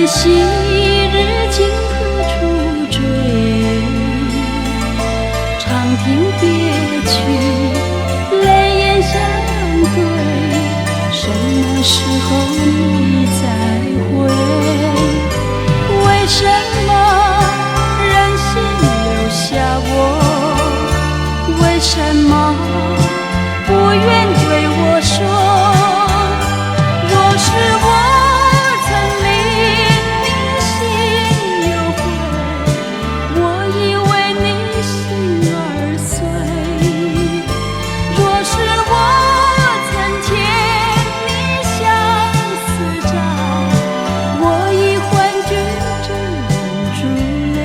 昔日今何处追？长亭别去，泪眼相对，什么时候你再回？为什么忍心留下我？为什么不愿对我说？若是我曾令你心有悔，我以为你心儿碎。若是我曾牵你相思债，我已幻觉着忍住泪。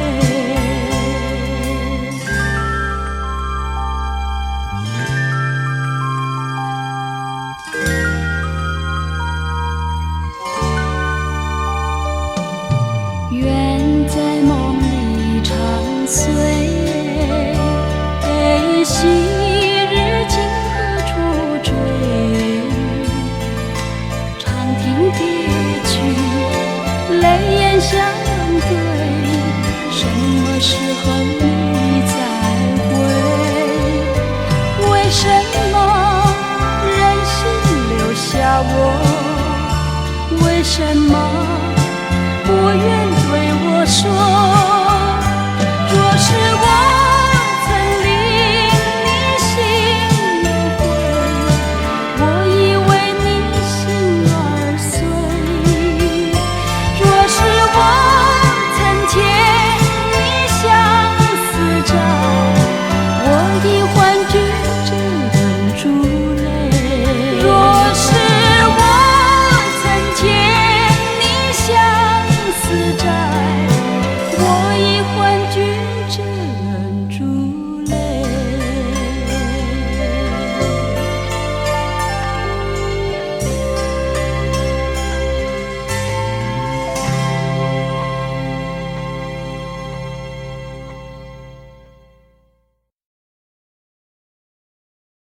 愿在梦里长岁，昔日今何处追？长亭别去，泪眼相对，什么时候你再回？为什么忍心留下我？为什么不愿对我说？